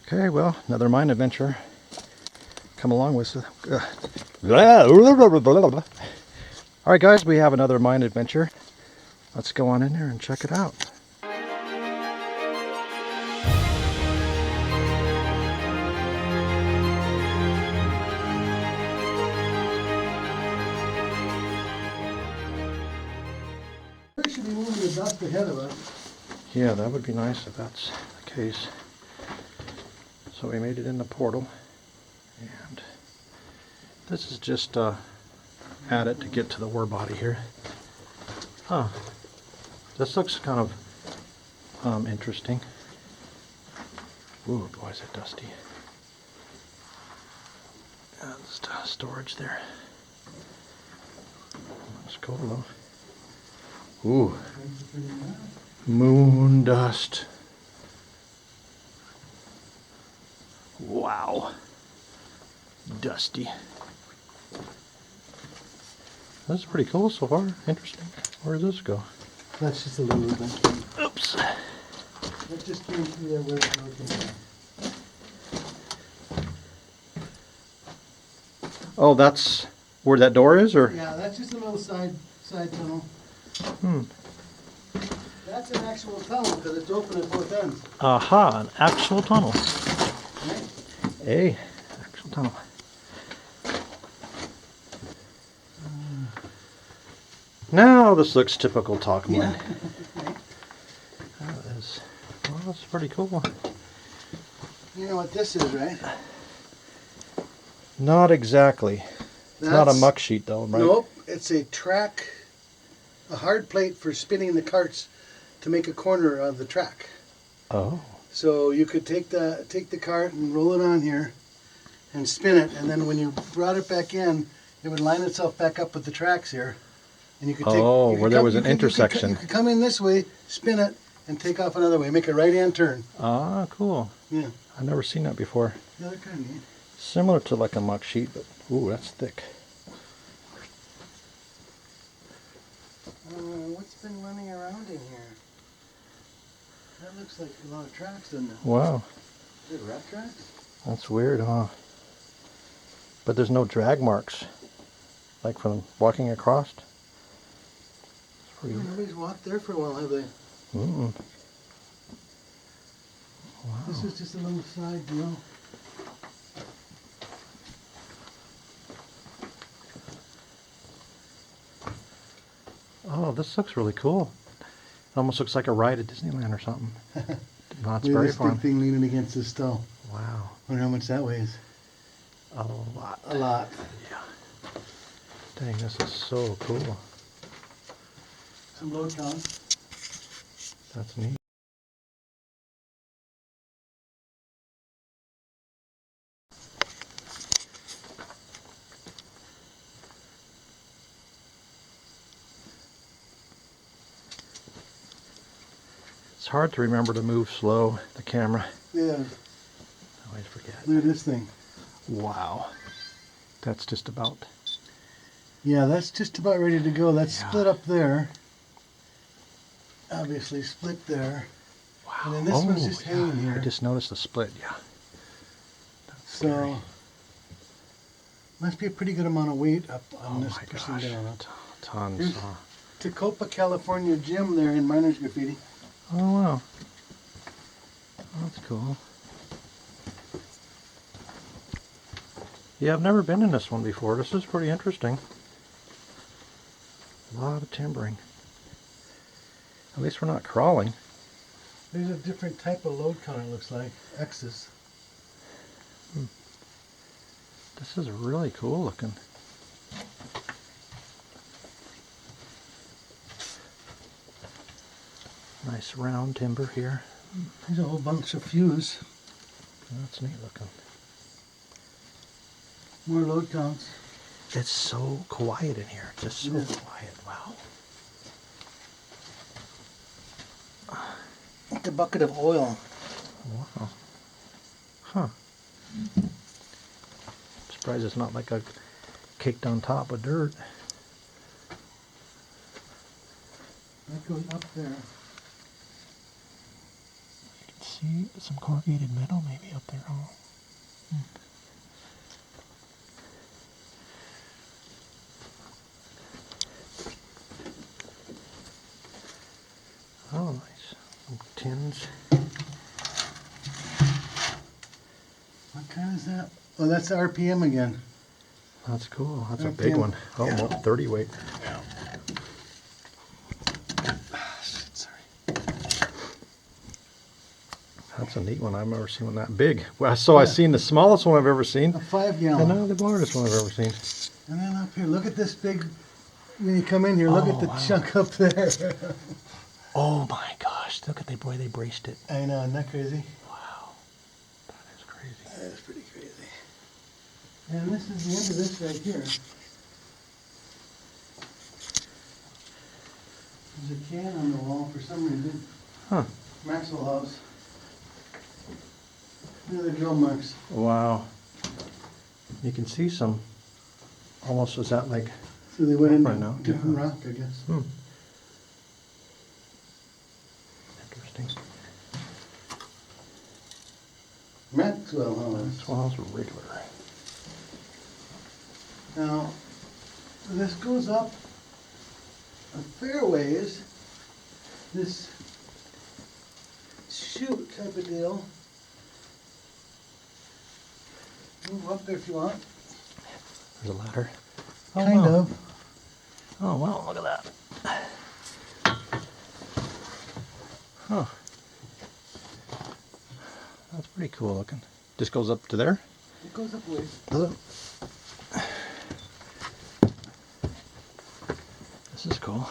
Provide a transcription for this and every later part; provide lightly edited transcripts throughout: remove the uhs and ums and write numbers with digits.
Okay, well, another mine adventure. Come along with. Alright guys, we have another mine adventure. Let's go on in there and check it out. We should be moving the dust ahead of us. Yeah, that would be nice if that's the case. So we made it in the portal. And this is just added to get to the ore body here. Huh. This looks kind of interesting. Ooh, boy, is it dusty. There's storage there. Looks cool though. Ooh. Moon dust. Wow. Dusty. That's pretty cool so far. Interesting. Where does this go? That's just a little bit. Oops. That just came through there where it's looking. Oh, that's where that door is, or? Yeah, that's just a little side tunnel. Hmm. That's an actual tunnel because it's open at both ends. Aha, an actual tunnel. Right? A actual tunnel. Now this looks typical Talc mine. Yeah. That is, well, that's pretty cool. You know what this is, right? Not exactly. It's not a muck sheet though, right? Nope. It's a track, a hard plate for spinning the carts to make a corner of the track. Oh. So you could take the cart and roll it on here and spin it, and then when you brought it back in, it would line itself back up with the tracks here. And you could take, where there was an intersection. You could come in this way, spin it, and take off another way. Make a right-hand turn. Ah, cool. Yeah. I've never seen that before. Yeah, they're kind of neat. Similar to like a muck sheet, but ooh, that's thick. What's been running around in here? That looks like a lot of tracks, doesn't it? Wow. Is it rat tracks? That's weird, huh? But there's no drag marks, like from walking across. It's pretty. Nobody's walked there for a while, have they? Mm-mm. Wow. This is just a little side deal. Oh, this looks really cool. It almost looks like a ride at Disneyland or something. Knott's Look at Berry this big Farm. thing leaning against this stall. Wow. Wonder how much that weighs. A lot. A lot. Yeah. Dang, this is so cool. Some load counts. That's neat. It's hard to remember to move slow, the camera. Yeah. I always forget. Look at this thing. Wow. That's just about... Yeah, that's just about ready to go. That's Yeah. split up there. Obviously split there. Wow. And then this one's just hanging here. I just noticed the split, yeah. That's So, scary. must be a pretty good amount of weight up on this my pushing gosh. down. Tons. Here's Tecopa, California gym there in Miners Graffiti. Oh, wow. That's cool. Yeah, I've never been in this one before. This is pretty interesting. A lot of timbering. At least we're not crawling. There's a different type of load count, it looks like. X's. This is really cool looking. Nice round timber here. There's a whole bunch of fuse. That's neat looking. More load counts. It's so quiet in here. Just so Yeah. quiet. Wow. Like a bucket of oil. Wow. Huh. Surprised it's not like a caked on top of dirt. That goes up there. You can some corrugated metal maybe up there. Oh. Oh, nice. Some tins. What kind is that? Oh, that's RPM again. That's cool. That's a big one. Oh, Yeah. 30 weight. Sorry. That's a neat one. I've never seen one that big. Well, so I've seen the smallest one I've ever seen, A 5 and gallon. now the largest one I've ever seen. And then up here, look at this big, when you come in here, look at the wow. chunk up there. Oh my gosh! Look at the way they braced it. I know, isn't that crazy? Wow, that is crazy. That is pretty crazy. And this is the end of this right here. There's a can on the wall for some reason. Huh? Maxwell House. Look at the drill marks. Wow. You can see some. Almost was that like? So they went into Right now, different yeah. rock, I guess. Interesting. Maxwell House. This one's regular. Now, this goes up a fair ways. This chute type of deal. Move up there if you want. There's a ladder. Kind wow. of. Oh wow! Look at that. Huh. That's pretty cool looking. Just goes up to there? It goes up ways. Does it? This is cool.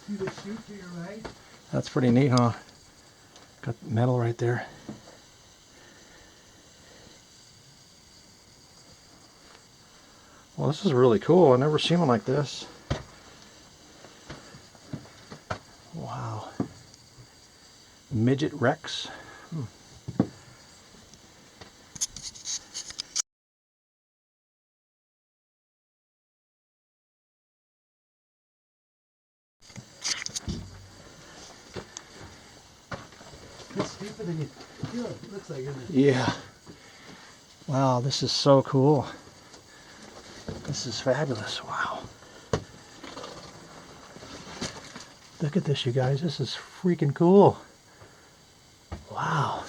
See the chute to your right? That's pretty neat, huh? Got metal right there. Well, this is really cool. I've never seen one like this. Wow. Midget Rex. It's steeper than you feel. It looks like, isn't it? Yeah. Wow, this is so cool. This is fabulous. Wow. Look at this, you guys. This is freaking cool. Wow.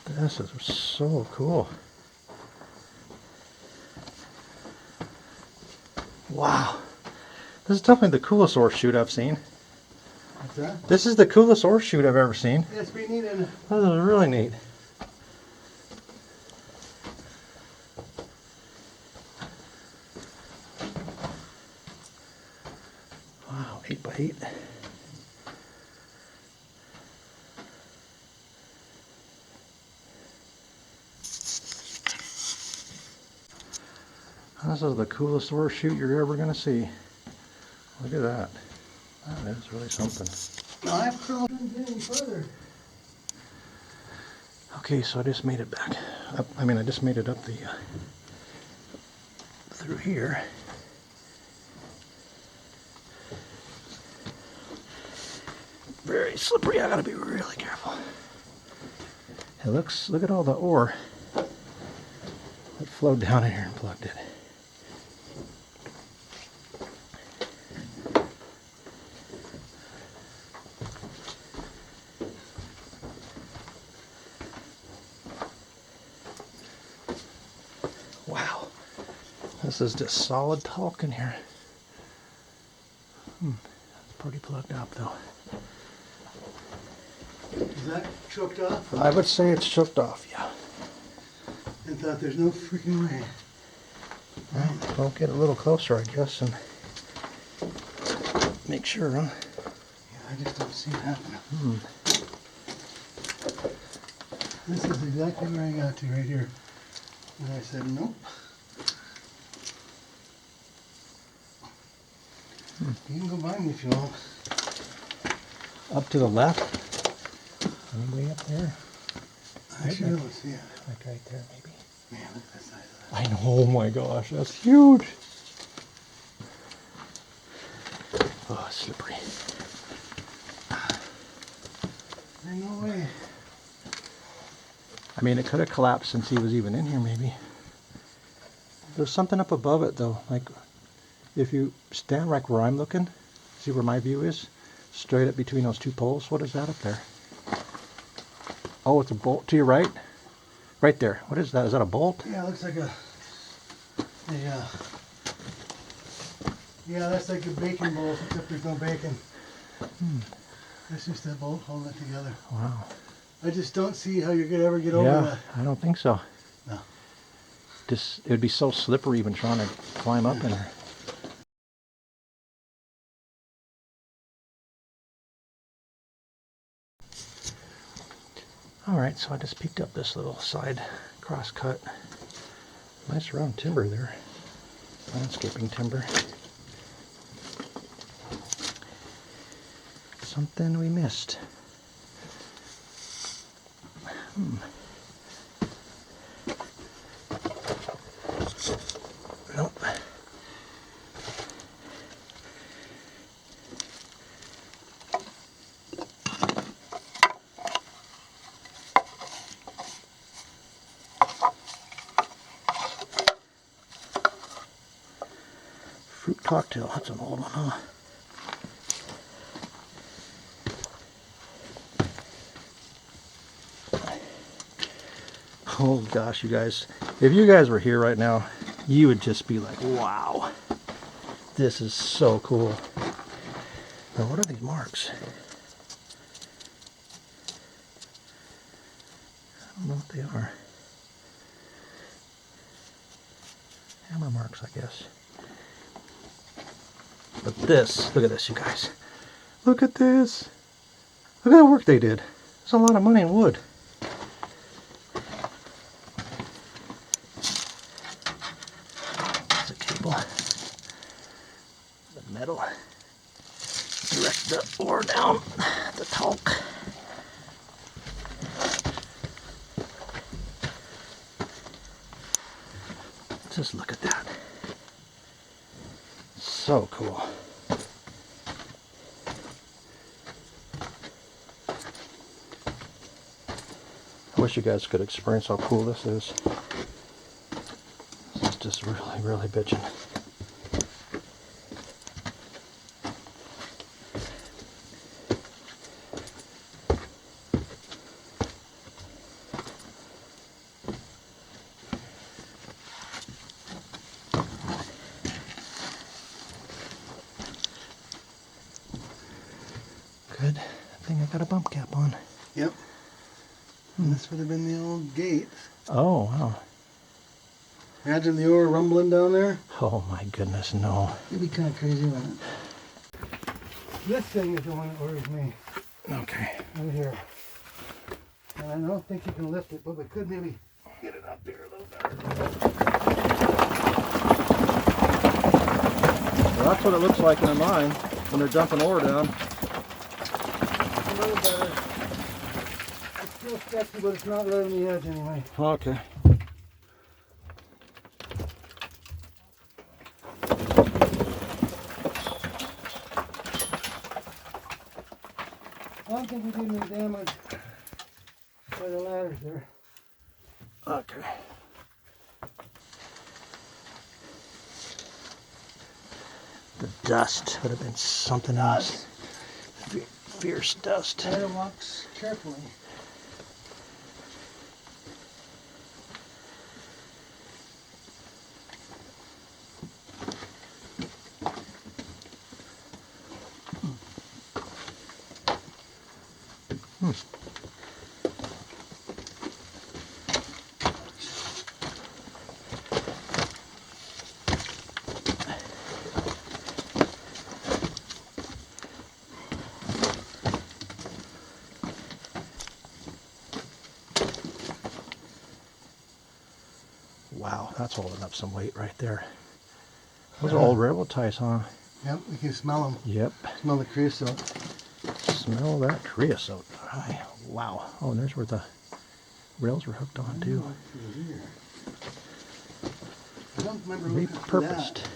This is so cool. Wow. This is definitely the coolest ore chute I've seen. What's that? This is the coolest ore chute I've ever seen. Yeah, it's pretty neat, isn't it? This is really neat. Wow, 8x8. This is the coolest ore chute you're ever going to see. Look at that. That is really something. No, I have trouble getting further. Okay, so I just made it back up. I mean, I just made it up the through here. Very slippery. I gotta be really careful. It looks. Look at all the ore that flowed down in here and plugged it. Wow, this is just solid talc in here. It's pretty plugged up though. Is that choked off? I would say it's choked off, yeah. I thought there's no freaking way. Well, we'll get a little closer, I guess, and make sure, huh? Yeah, I just don't see it happening. This is exactly where I got to, right here. And I said, nope. You can go by me if you want. Up to the left? Any way up there? Actually, let's see it. Like right there, maybe. Man, look at the size of that. I know, oh my gosh, that's huge. Oh, slippery. There's no way. I mean, it could have collapsed since he was even in here, maybe. There's something up above it, though. Like, if you stand right where I'm looking, see where my view is? Straight up between those two poles. What is that up there? Oh, it's a bolt to your right? Right there. What is that? Is that a bolt? Yeah, it looks like yeah, that's like a bacon bolt, except there's no bacon. That's just that bolt holding it together. Wow. I just don't see how you're gonna ever get over Yeah, that. I don't think so. No. Just, it would be so slippery even trying to climb up in there. Alright, so I just picked up this little side cross cut. Nice round timber there. Landscaping timber. Something we missed. Nope. Fruit cocktail, that's an old one, huh? Oh gosh, you guys, if you guys were here right now, you would just be like, wow, this is so cool. Now, what are these marks? I don't know what they are. Hammer marks, I guess. But this, look at this, you guys. Look at this. Look at the work they did. There's a lot of money in wood. That's a cable. The metal. Direct the ore down. The talc. Just look at that. So cool. I wish you guys could experience how cool this is. This is just really, really bitchin'. Good thing I got a bump cap on. Yep. And this would have been the old gate. Oh, wow. Imagine the ore rumbling down there. Oh my goodness, no. It'd be kind of crazy, wouldn't it? This thing is the one that worries me. Okay. Right here. And I don't think you can lift it, but we could maybe get it up here a little better. Well, that's what it looks like in mine when they're dumping ore down. A little better. It's still sketchy, but it's not right on the edge anyway. Okay. I don't think we did any damage by the ladders there. Okay. The dust would have been something else. Fierce dust. Tyler walks carefully. Wow, that's holding up some weight right there. Those are old railroad ties, huh? Yep, we can smell them. Yep. Smell the creosote. Smell that creosote. Wow. Oh, and there's where the rails were hooked on too. I don't remember looking for that. Repurposed.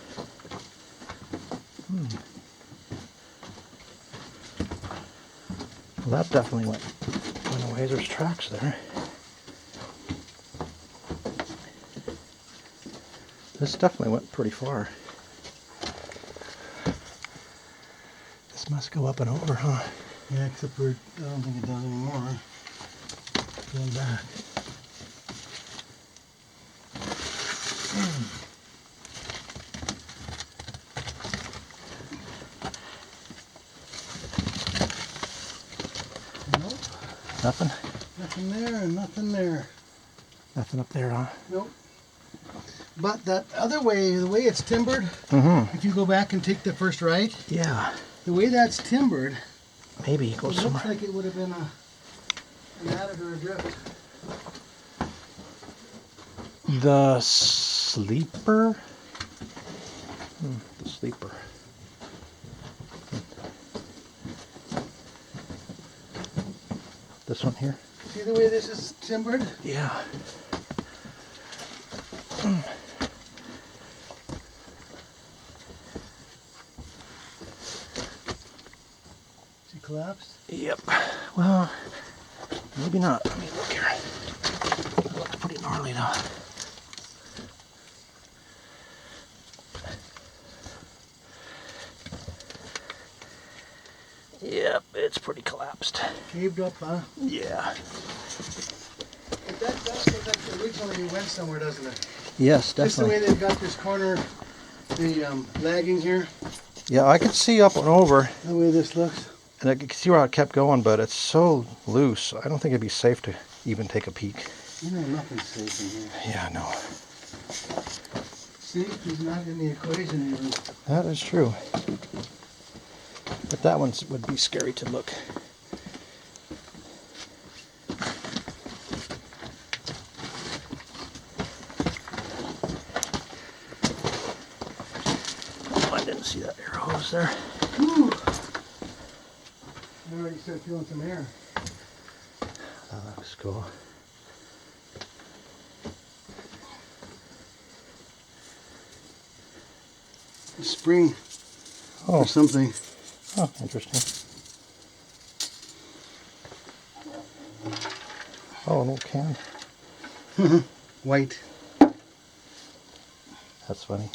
Well, that definitely went away. There's tracks there. This definitely went pretty far. This must go up and over, huh? Yeah, except for I don't think it does anymore. Going back. Nope. Nothing? Nothing there and nothing there. Nothing up there, huh? Nope. But that other way, the way it's timbered, Mm-hmm. if you go back and take the first right, Yeah. the way that's timbered, Maybe it it goes looks somewhere. like it would have been an adit or a drift. The sleeper? The sleeper. This one here? See the way this is timbered? Yeah. She collapsed? Yep. Well, maybe not. Let me look here. That looks pretty gnarly though. Yep, it's pretty collapsed. Caved up, huh? Yeah. But that does look like originally it went somewhere, doesn't it? Yes, Just the definitely. way they've got this corner, the lagging here, Yeah, I could see up and over, the way this looks. and I could see where I kept going, but it's so loose. I don't think it'd be safe to even take a peek. You know nothing's safe in here. Yeah, no. Safe is not in the equation even. That is true. But that one would be scary to look. Oh, I didn't see that air hose there. Whew. I already start feeling some air. Oh, that was cool. Spring Oh, or something. oh, interesting. Oh, an old can. White. That's funny.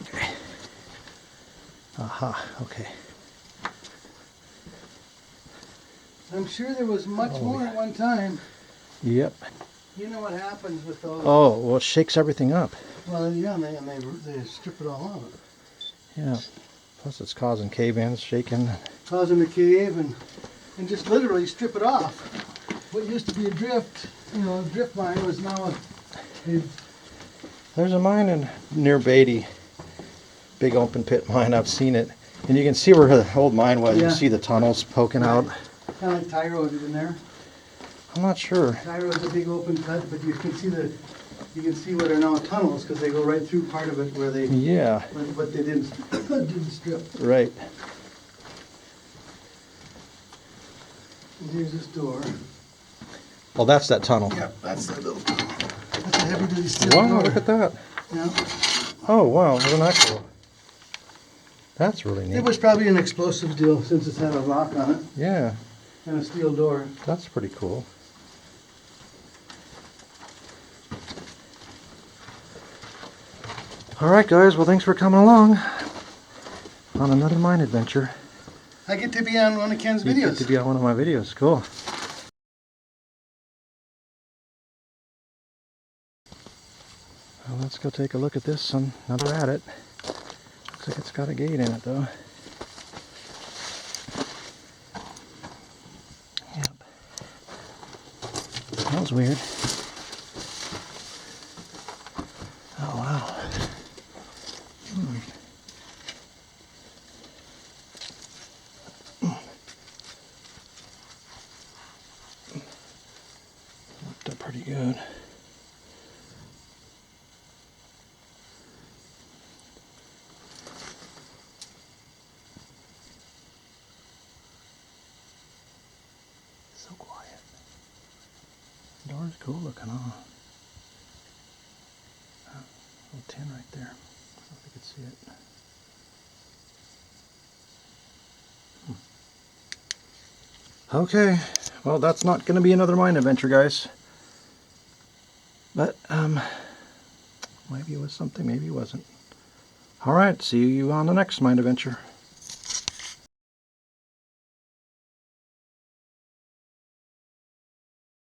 Okay. Aha, okay. I'm sure there was much Oh, more yeah. at one time. Yep. You know what happens with those? Oh, well, it shakes everything up. Well, yeah, and they strip it all out. Yeah. Plus it's causing cave-ins, shaking. Cause them to cave and just literally strip it off. What used to be a drift, a drift mine was now a There's a mine in near Beatty. Big open pit mine. I've seen it. And you can see where the old mine was. You Yeah. can see the tunnels poking out. kind of like tie road in there. I'm not sure. Tie road's a big open cut, but you can see what are now tunnels because they go right through part of it where they Yeah, but they didn't didn't strip. right. And here's this door. Well, that's that tunnel. Yep, that's that little tunnel. That's a heavy duty steel Wow, door. look at that. Yeah. Oh, wow, isn't that cool? That's really It neat. was probably an explosive deal since it's had a lock on it Yeah, and a steel door. that's pretty cool. All right, guys. Well, thanks for coming along on another mine adventure. I get to be on one of Ken's You get videos. to be on one of my videos. Cool. Well, let's go take a look at this. Another adit. Looks like it's got a gate in it, though. Yep. Smells weird. Oh, wow. Looked up pretty good. Door's cool looking, huh? Little tin right there. I don't know if you can see it. Okay, well that's not going to be another mine adventure, guys. But, maybe it was something, maybe it wasn't. Alright, see you on the next mine adventure.